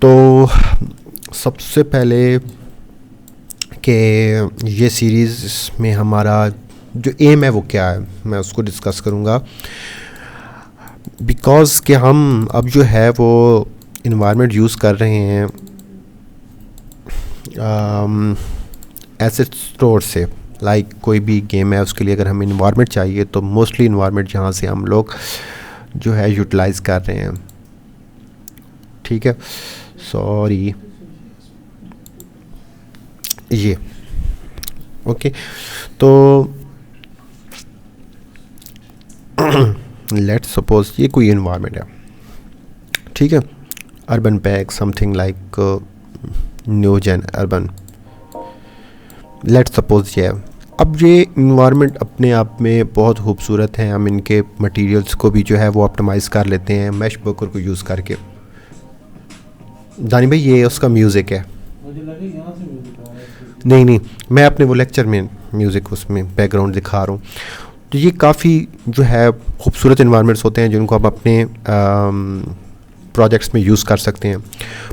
तो सबसे पहले कि ये सीरीज़ में हमारा जो एम है वो क्या है, मैं उसको डिस्कस करूँगा। बिकॉज़ कि हम अब जो है वो इन्वायरमेंट यूज़ कर रहे हैं एसेट स्टोर से। लाइक कोई भी गेम है उसके लिए अगर हमें इन्वायरमेंट चाहिए तो मोस्टली इन्वायरमेंट जहाँ से हम लोग जो है यूटिलाइज़ कर रहे हैं। ठीक है, सॉरी ये ओके। तो लेट्स सपोज ये कोई इन्वायरमेंट है, ठीक है, urban pack something like new gen urban, let's suppose ये है। अब ये इन्वायरमेंट अपने आप में बहुत खूबसूरत है, हम इनके मटेरियल्स को भी जो है वो ऑप्टिमाइज़ कर लेते हैं मैश ब्रोकर को यूज़ करके। जानी भाई ये उसका म्यूज़िक है, मुझे लगे यहाँ से म्यूजिक आ रहा है। नहीं मैं अपने वो लेक्चर में म्यूज़िक उसमें बैकग्राउंड दिखा रहा हूँ। तो ये काफ़ी जो है खूबसूरत इन्वायरमेंट्स होते हैं जिनको आप अपने प्रोजेक्ट्स में यूज़ कर सकते हैं।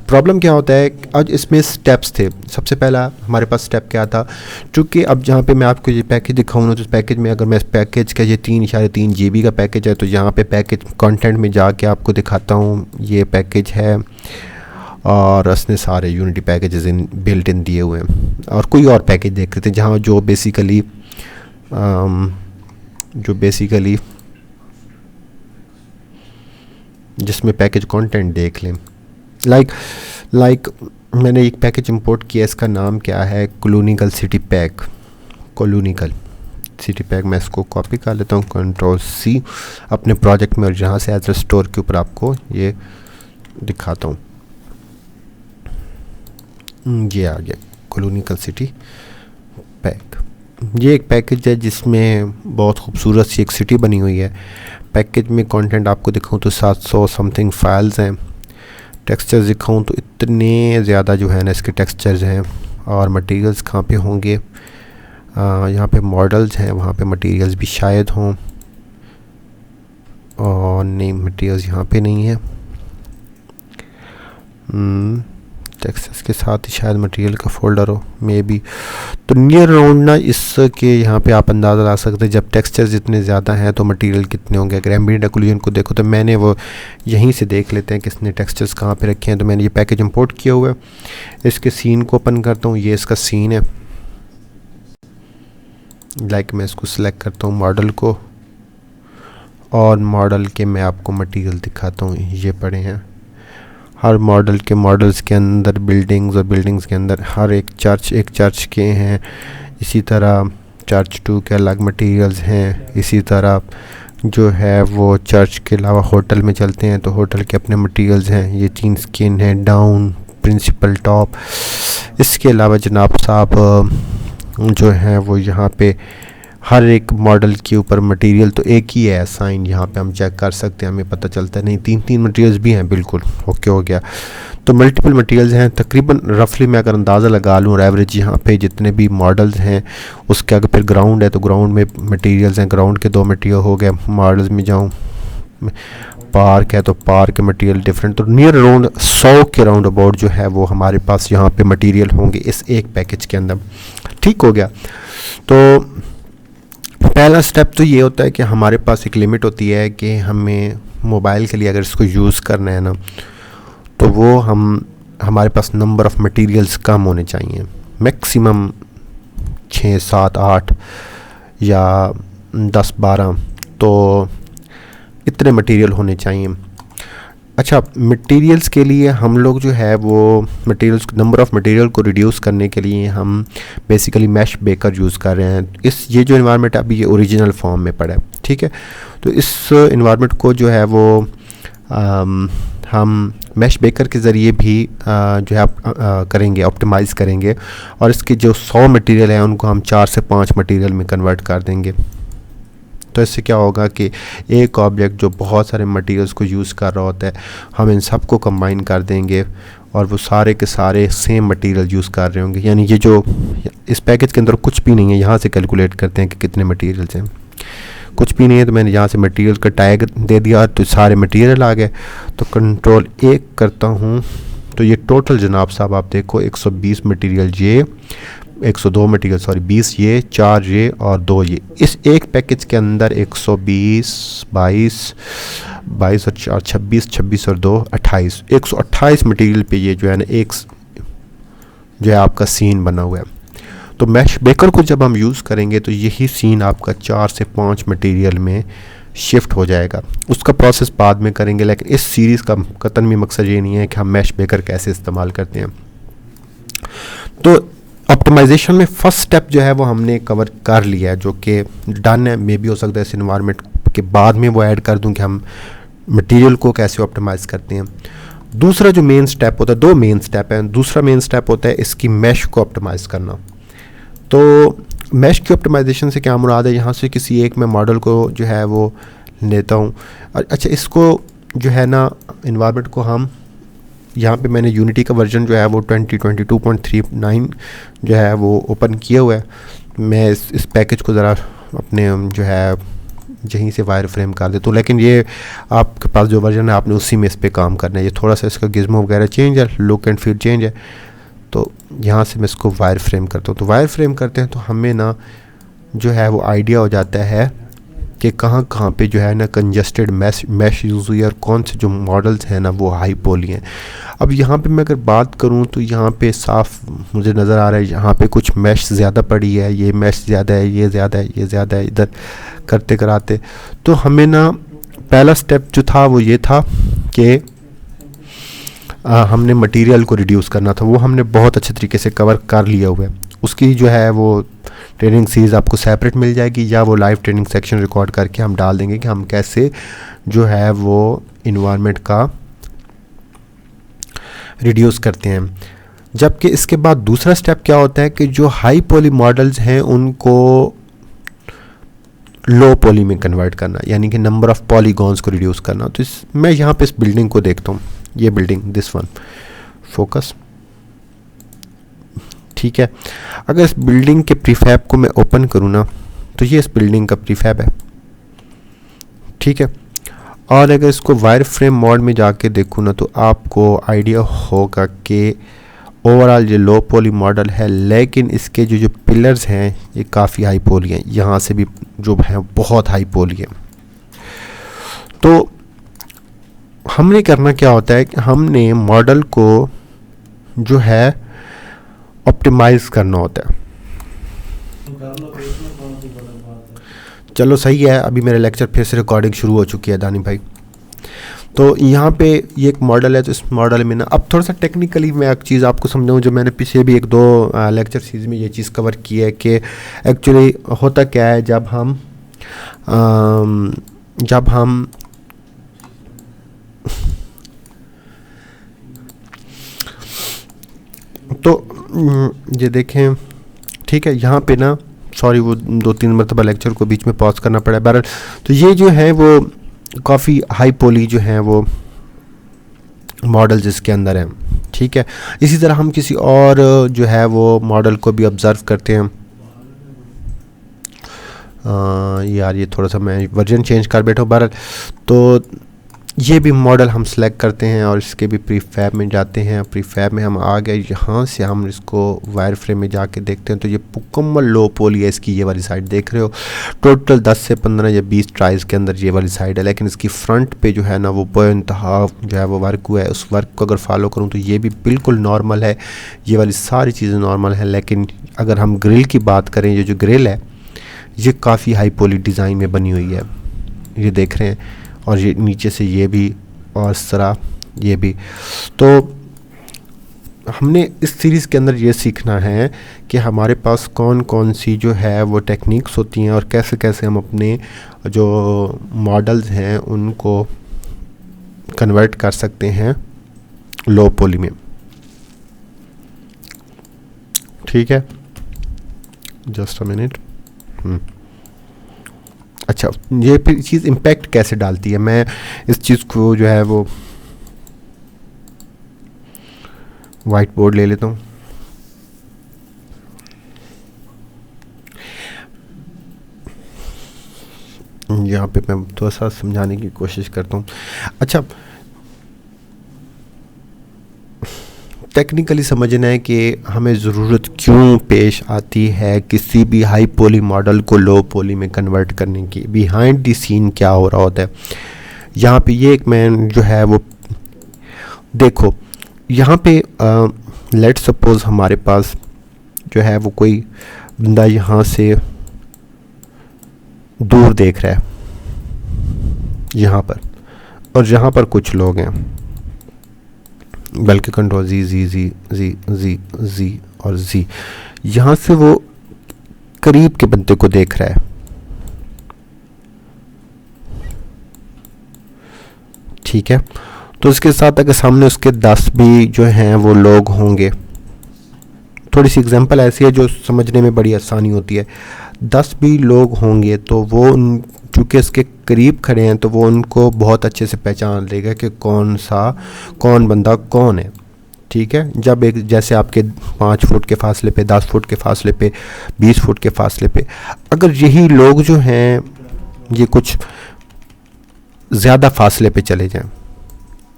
प्रॉब्लम क्या होता है, आज इसमें स्टेप्स थे। सबसे पहला हमारे पास स्टेप क्या था, चूँकि अब जहाँ पे मैं आपको ये पैकेज दिखाऊँ ना, तो इस पैकेज में अगर मैं इस पैकेज का ये 3.3 GB का पैकेज है, तो यहाँ पे पैकेज कंटेंट में जाके आपको दिखाता हूँ ये पैकेज है और उसने सारे unity packages in built in दिए हुए हैं। और कोई और पैकेज देख लेते हैं जहाँ जो बेसिकली जिसमें पैकेज कंटेंट देख लें। लाइक मैंने एक पैकेज इंपोर्ट किया, इसका नाम क्या है, कोलोनिकल सिटी पैक। मैं इसको कॉपी कर लेता हूँ, Ctrl+C अपने प्रोजेक्ट में, और जहाँ से एज स्टोर के ऊपर आपको ये दिखाता हूँ। ये आ गया कोलोनिकल सिटी पैक। ये एक पैकेज है जिसमें बहुत खूबसूरत सी एक सिटी बनी हुई है। पैकेज में कंटेंट आपको दिखाऊं तो 700 समथिंग फाइल्स हैं। टेक्सचर्स दिखाऊं तो इतने ज़्यादा जो है ना इसके टेक्सचर्स हैं। और मटेरियल्स कहाँ पे होंगे, यहाँ पे मॉडल्स हैं, वहाँ पे मटेरियल्स भी शायद हों, और नहीं मटेरियल्स यहाँ पे नहीं है। टेक्सचर्स के साथ ही शायद मटेरियल का फोल्डर हो मे बी। तो नियर अराउंड ना इसके यहाँ पे आप अंदाज़ा ला सकते हैं, जब टेक्सचर्स इतने ज़्यादा हैं तो मटेरियल कितने होंगे। अगर एम्बिएंट ओक्लूजन को देखो तो मैंने वो यहीं से देख लेते हैं किसने टेक्सचर्स कहाँ पे रखे हैं। तो मैंने ये पैकेज इंपोर्ट किया हुआ है, इसके सीन को ओपन करता हूँ, ये इसका सीन है। लाइक मैं इसको सिलेक्ट करता हूँ मॉडल को, और मॉडल के मैं आपको मटेरियल दिखाता हूँ। ये पड़े हैं हर मॉडल के, मॉडल्स के अंदर बिल्डिंग्स, और बिल्डिंग्स के अंदर हर एक चर्च के हैं। इसी तरह चर्च 2 के अलग मटेरियल्स हैं। इसी तरह जो है वो चर्च के अलावा होटल में चलते हैं तो होटल के अपने मटेरियल्स हैं। ये 3 स्किन है, डाउन, प्रिंसिपल, टॉप। इसके अलावा जनाब साहब जो है वो यहाँ पे हर एक मॉडल के ऊपर मटेरियल तो एक ही है साइन, यहाँ पे हम चेक कर सकते हैं, हमें पता चलता है। नहीं 3 मटेरियल्स भी हैं, बिल्कुल ओके हो गया। तो मल्टीपल मटेरियल्स हैं तकरीबन, रफली मैं अगर अंदाज़ा लगा लूँ एवरेज यहाँ पे जितने भी मॉडल्स हैं उसके अगर फिर ग्राउंड है तो ग्राउंड में मटेरियल्स हैं, ग्राउंड के 2 मटेरियल हो गए। मॉडल्स में जाऊँ, पार्क है तो पार्क के मटेरियल डिफरेंट। तो नियर अराउंड 100 के राउंड अबाउट जो है वो हमारे पास यहाँ पे मटेरियल होंगे इस एक पैकेज के अंदर। ठीक हो गया। तो पहला स्टेप तो ये होता है कि हमारे पास एक लिमिट होती है कि हमें मोबाइल के लिए अगर इसको यूज़ करना है ना, तो वो हमारे पास नंबर ऑफ़ मटेरियल्स कम होने चाहिए। मैक्सिमम 6, 7, 8 या 10, 12, तो इतने मटेरियल होने चाहिए। अच्छा, मटेरियल्स के लिए हम लोग जो है वो मटेरियल्स, नंबर ऑफ़ मटेरियल को रिड्यूस करने के लिए हम बेसिकली मैश बेकर यूज़ कर रहे हैं। ये जो इन्वायरमेंट अभी ये ओरिजिनल फॉर्म में पड़ा है, ठीक है। तो इस इन्वायरमेंट को जो है वो हम मैश बेकर के ज़रिए भी जो है करेंगे, ऑप्टिमाइज़ करेंगे, और इसके जो 100 मटेरियल हैं उनको हम 4 से 5 मटेरियल में कन्वर्ट कर देंगे। तो इससे क्या होगा कि एक ऑब्जेक्ट जो बहुत सारे मटेरियल्स को यूज़ कर रहा होता है, हम इन सब को कंबाइन कर देंगे और वो सारे के सारे सेम मटेरियल यूज़ कर रहे होंगे। यानी ये जो इस पैकेज के अंदर कुछ भी नहीं है, यहाँ से कैलकुलेट करते हैं कि कितने मटेरियल्स हैं। कुछ भी नहीं है तो मैंने यहाँ से मटेरियल का टैग दे दिया तो सारे मटेरियल आ गए। तो Ctrl+A करता हूँ तो ये टोटल जनाब साहब आप देखो 120 मटेरियल ये, 102 मटेरियल सॉरी 20 ये, 4 ये और 2 ये, इस एक पैकेज के अंदर 120, 22 और 4 26, 26 और 2 28, 128 मटेरियल पे ये जो है ना एक जो है आपका सीन बना हुआ है। तो मैश बेकर को जब हम यूज़ करेंगे तो यही सीन आपका 4 से 5 मटेरियल में शिफ्ट हो जाएगा। उसका प्रोसेस बाद में करेंगे, लेकिन इस सीरीज़ का कतन भी मकसद ये नहीं है कि हम मैश बेकर कैसे इस्तेमाल करते हैं। तो ऑप्टिमाइजेशन में फर्स्ट स्टेप जो है वो हमने कवर कर लिया है, जो कि डन है। मे भी हो सकता है इस इन्वायरमेंट के बाद में वो ऐड कर दूं कि हम मटेरियल को कैसे ऑप्टिमाइज़ करते हैं। दूसरा जो मेन स्टेप होता है, 2 मेन स्टेप हैं। दूसरा मेन स्टेप होता है इसकी मैश को ऑप्टिमाइज़ करना। तो मैश की ऑप्टिमाइजेशन से क्या मुराद है, यहाँ से किसी एक मैं मॉडल को जो है वो लेता हूँ। अच्छा, इसको जो है ना इन्वायरमेंट को हम यहाँ पे मैंने यूनिटी का वर्जन जो है वो 2022.39 जो है वो ओपन किया हुआ है। मैं इस पैकेज को ज़रा अपने जो है यहीं से वायर फ्रेम कर देता हूँ, लेकिन ये आपके पास जो वर्जन है आपने उसी में इस पर काम करना है। ये थोड़ा सा इसका गिज़्मो वगैरह चेंज है, लुक एंड फील चेंज है। तो यहाँ से मैं इसको वायर फ्रेम करता हूँ। तो वायर फ्रेम करते हैं तो हमें ना जो है वो आइडिया हो जाता है कि कहाँ कहाँ पे जो है ना कंजस्टेड मैश यूज़ हुई है और कौन से जो मॉडल्स हैं ना वो हाई पोली हैं। अब यहाँ पे मैं अगर बात करूँ तो यहाँ पे साफ मुझे नज़र आ रहा है यहाँ पे कुछ मैश ज़्यादा पड़ी है, ये मैश ज़्यादा है, ये ज़्यादा है, ये ज़्यादा है, इधर करते कराते। तो हमें ना पहला स्टेप जो था वो ये था कि हमने मटेरियल को रिड्यूस करना था। वो हमने बहुत अच्छे तरीके से कवर कर लिया हुआ है। उसकी जो है वो ट्रेनिंग सीरीज़ आपको सेपरेट मिल जाएगी, या वो लाइव ट्रेनिंग सेक्शन रिकॉर्ड करके हम डाल देंगे कि हम कैसे जो है वो इन्वायरमेंट का रिड्यूस करते हैं। जबकि इसके बाद दूसरा स्टेप क्या होता है कि जो हाई पॉली मॉडल्स हैं उनको लो पॉली में कन्वर्ट करना, यानी कि नंबर ऑफ पॉलीगॉन्स को रिड्यूस करना। तो मैं यहाँ पे इस बिल्डिंग को देखता हूँ, ये बिल्डिंग, दिस वन, फोकस, ठीक है। अगर इस बिल्डिंग के प्रीफैब को मैं ओपन करूँ ना तो ये इस बिल्डिंग का प्रीफैब है, ठीक है। और अगर इसको वायर फ्रेम मोड में जाके देखूँ ना तो आपको आइडिया होगा कि ओवरऑल ये लो पॉली मॉडल है, लेकिन इसके जो पिलर्स हैं ये काफ़ी हाई पॉली हैं। यहाँ से भी जो है बहुत हाई पॉली है। तो हमने करना क्या होता है कि हमने मॉडल को जो है ऑप्टिमाइज़ करना होता है। चलो सही है, अभी मेरे लेक्चर फिर से रिकॉर्डिंग शुरू हो चुकी है दानी भाई। तो यहाँ पे ये एक मॉडल है, तो इस मॉडल में ना अब थोड़ा सा टेक्निकली मैं एक चीज़ आपको समझाऊँ, जो मैंने पीछे भी 1-2 लेक्चर सीरीज़ में ये चीज़ कवर की है कि एक्चुअली होता क्या है जब हम तो ये देखें, ठीक है। यहाँ पे ना सॉरी वो 2-3 मरतबा लेक्चर को बीच में पॉज करना पड़ा बहरहाल। तो ये जो है वो काफ़ी हाई पॉली जो हैं वो मॉडल जिसके अंदर हैं, ठीक है। इसी तरह हम किसी और जो है वो मॉडल को भी ऑब्ज़र्व करते हैं। यार ये थोड़ा सा मैं वर्जन चेंज कर बैठा हूँ बहरहाल। तो ये भी मॉडल हम सेलेक्ट करते हैं और इसके भी प्रीफैब में जाते हैं। प्रीफैब में हम आ गए, यहाँ से हम इसको वायर फ्रेम में जाके देखते हैं तो ये मुकम्मल लो पोली है। इसकी ये वाली साइड देख रहे हो, टोटल 10 से 15 या 20 ट्राइज के अंदर ये वाली साइड है, लेकिन इसकी फ्रंट पे जो है ना वो बेइंतहा जो है वो वर्क हुआ है। उस वर्क को अगर फॉलो करूँ तो ये भी बिल्कुल नॉर्मल है, ये वाली सारी चीज़ें नॉर्मल हैं। लेकिन अगर हम ग्रिल की बात करें, ये जो ग्रिल है ये काफ़ी हाई पोली डिज़ाइन में बनी हुई है, ये देख रहे हैं। और ये नीचे से ये भी और इस तरह ये भी। तो हमने इस सीरीज़ के अंदर ये सीखना है कि हमारे पास कौन कौन सी जो है वो टेक्निक्स होती हैं और कैसे कैसे हम अपने जो मॉडल्स हैं उनको कन्वर्ट कर सकते हैं लो पोली में, ठीक है। Just a minute. अच्छा, ये फिर चीज़ इम्पैक्ट कैसे डालती है, मैं इस चीज़ को जो है वो वाइट बोर्ड ले लेता हूँ। यहाँ पे मैं थोड़ा सा समझाने की कोशिश करता हूँ। अच्छा, टेक्निकली समझना है कि हमें ज़रूरत क्यों पेश आती है किसी भी हाई पॉली मॉडल को लो पॉली में कन्वर्ट करने की, बिहाइंड द सीन क्या हो रहा होता है। यहाँ पे ये एक मैं जो है वो देखो, यहाँ पे लेट सपोज हमारे पास जो है वो कोई बंदा यहाँ से दूर देख रहा है यहाँ पर, और यहाँ पर कुछ लोग हैं, बल्कि कंट्रोल जी जी जी जी जी जी और जी, यहाँ से वो करीब के बंदे को देख रहा है, ठीक है। तो उसके साथ अगर सामने उसके 10 भी जो हैं वो लोग होंगे, थोड़ी सी एग्जांपल ऐसी है जो समझने में बड़ी आसानी होती है, 10 भी लोग होंगे तो वो चूँकि इसके करीब खड़े हैं तो वो उनको बहुत अच्छे से पहचान लेगा कि कौन बंदा कौन है, ठीक है। जब एक जैसे आपके 5 फुट के फासले पे, 10 फुट के फासले पे, 20 फुट के फासले पे अगर यही लोग जो हैं ये कुछ ज़्यादा फासले पे चले जाएं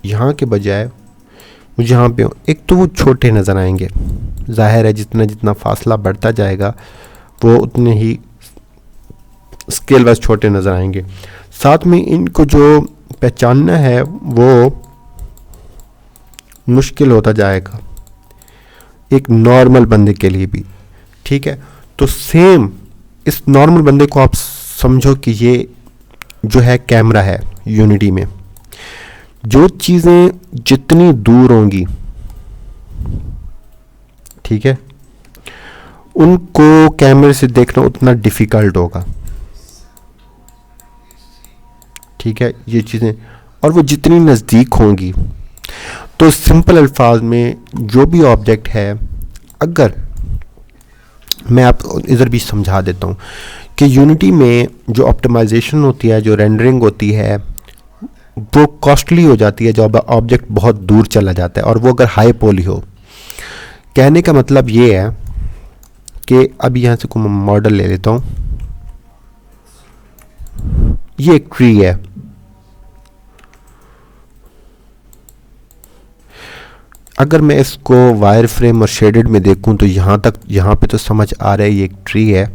यहाँ के बजाय, मुझे यहाँ पे एक तो वो छोटे नज़र आएंगे, जाहिर है जितना जितना फासला बढ़ता जाएगा वो उतने ही स्केल वाइज छोटे नज़र आएंगे। साथ में इनको जो पहचानना है वो मुश्किल होता जाएगा एक नॉर्मल बंदे के लिए भी, ठीक है। तो सेम इस नॉर्मल बंदे को आप समझो कि ये जो है कैमरा है यूनिटी में, जो चीज़ें जितनी दूर होंगी, ठीक है, उनको कैमरे से देखना उतना डिफ़िकल्ट होगा, ठीक है, ये चीज़ें, और वो जितनी नज़दीक होंगी। तो सिंपल अल्फाज में जो भी ऑब्जेक्ट है, अगर मैं आप इधर भी समझा देता हूँ कि यूनिटी में जो ऑप्टिमाइजेशन होती है, जो रेंडरिंग होती है, वो कॉस्टली हो जाती है जब ऑब्जेक्ट बहुत दूर चला जाता है और वो अगर हाई पॉली हो। कहने का मतलब ये है कि अब यहाँ से कोई मॉडल ले लेता हूँ, ये एक ट्री है, अगर मैं इसको वायर फ्रेम और शेडेड में देखूं तो यहाँ पे तो समझ आ रहा है ये एक ट्री है,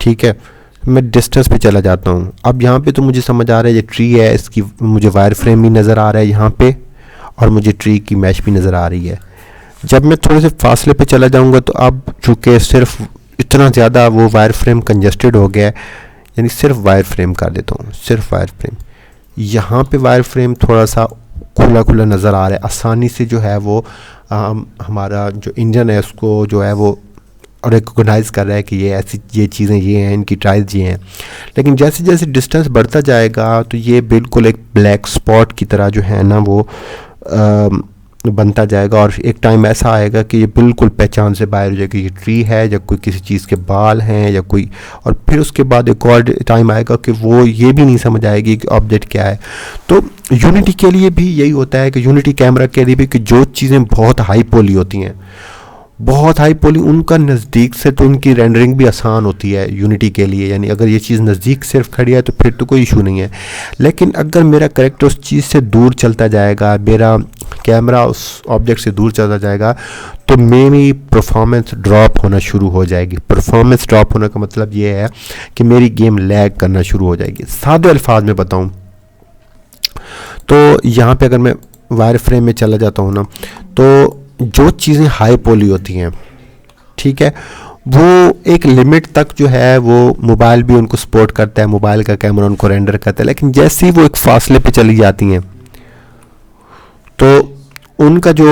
ठीक है। मैं डिस्टेंस पे चला जाता हूँ, अब यहाँ पे तो मुझे समझ आ रहा है ये ट्री है, इसकी मुझे वायर फ्रेम भी नज़र आ रहा है यहाँ पे, और मुझे ट्री की मैश भी नज़र आ रही है। जब मैं थोड़े से फासले पे चला जाऊँगा तो अब चूँकि सिर्फ इतना ज़्यादा वो वायर फ्रेम कंजस्टेड हो गया है, यानी सिर्फ वायर फ्रेम कर देता हूँ, सिर्फ वायर फ्रेम, यहाँ पे वायर फ्रेम थोड़ा सा खुला खुला नज़र आ रहा है, आसानी से जो है वो हमारा जो इंजन है उसको जो है वो रिकॉग्नाइज़ कर रहा है कि ये चीज़ें ये हैं, इनकी टाइल्स ये हैं। लेकिन जैसे जैसे डिस्टेंस बढ़ता जाएगा तो ये बिल्कुल एक ब्लैक स्पॉट की तरह जो है ना वो बनता जाएगा, और एक टाइम ऐसा आएगा कि ये बिल्कुल पहचान से बाहर हो जाएगी, ये ट्री है या कोई किसी चीज़ के बाल हैं या कोई, और फिर उसके बाद एक और टाइम आएगा कि वो ये भी नहीं समझ आएगी कि ऑब्जेक्ट क्या है। तो यूनिटी के लिए भी यही होता है कि यूनिटी कैमरा के लिए भी कि जो चीज़ें बहुत हाई पॉली होती हैं, बहुत हाई पॉली, उनका नज़दीक से तो उनकी रेंडरिंग भी आसान होती है यूनिटी के लिए, यानी अगर ये चीज़ नज़दीक सिर्फ खड़ी है तो फिर तो कोई इशू नहीं है। लेकिन अगर मेरा करेक्टर उस चीज़ से दूर चलता जाएगा, मेरा कैमरा उस ऑब्जेक्ट से दूर चलता जाएगा, तो मेरी परफॉर्मेंस ड्रॉप होना शुरू हो जाएगी। परफॉर्मेंस ड्रॉप होने का मतलब ये है कि मेरी गेम लैग करना शुरू हो जाएगी। सादे अल्फाज में बताऊँ तो यहाँ पर अगर मैं वायर फ्रेम में चला जाता हूँ ना, तो जो चीज़ें हाई पॉली होती हैं, ठीक है, वो एक लिमिट तक जो है वो मोबाइल भी उनको सपोर्ट करता है, मोबाइल का कैमरा उनको रेंडर करता है। लेकिन जैसे ही वो एक फासले पे चली जाती हैं तो उनका जो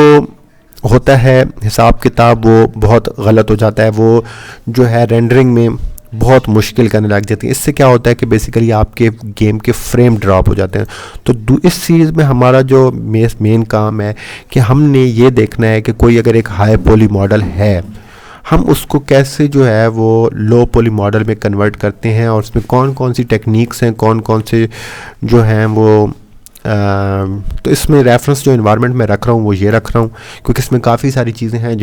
होता है हिसाब किताब वो बहुत गलत हो जाता है, वो जो है रेंडरिंग में बहुत मुश्किल करने लग जाती है। इससे क्या होता है कि बेसिकली आपके गेम के फ्रेम ड्रॉप हो जाते हैं। तो इस सीरीज़ में हमारा जो मेन काम है कि हमने ये देखना है कि कोई अगर एक हाई पॉली मॉडल है, हम उसको कैसे जो है वो लो पॉली मॉडल में कन्वर्ट करते हैं, और उसमें कौन कौन सी टेक्निक्स हैं, कौन कौन से जो हैं वो तो इसमें रेफरेंस जो इन्वायरमेंट में रख रहा हूँ वो ये रख रहा हूँ, क्योंकि इसमें काफ़ी सारी चीज़ें हैं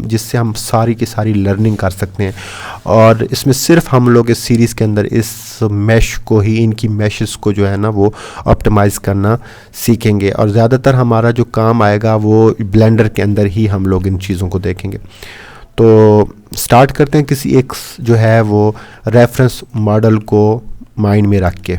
जिससे हम सारी की सारी लर्निंग कर सकते हैं। और इसमें सिर्फ हम लोग इस सीरीज़ के अंदर इस मैश को ही, इनकी मैशेस को जो है ना वो ऑप्टिमाइज़ करना सीखेंगे, और ज़्यादातर हमारा जो काम आएगा वो ब्लेंडर के अंदर ही हम लोग इन चीज़ों को देखेंगे। तो स्टार्ट करते हैं किसी एक जो है वो रेफरेंस मॉडल को माइंड में रख के।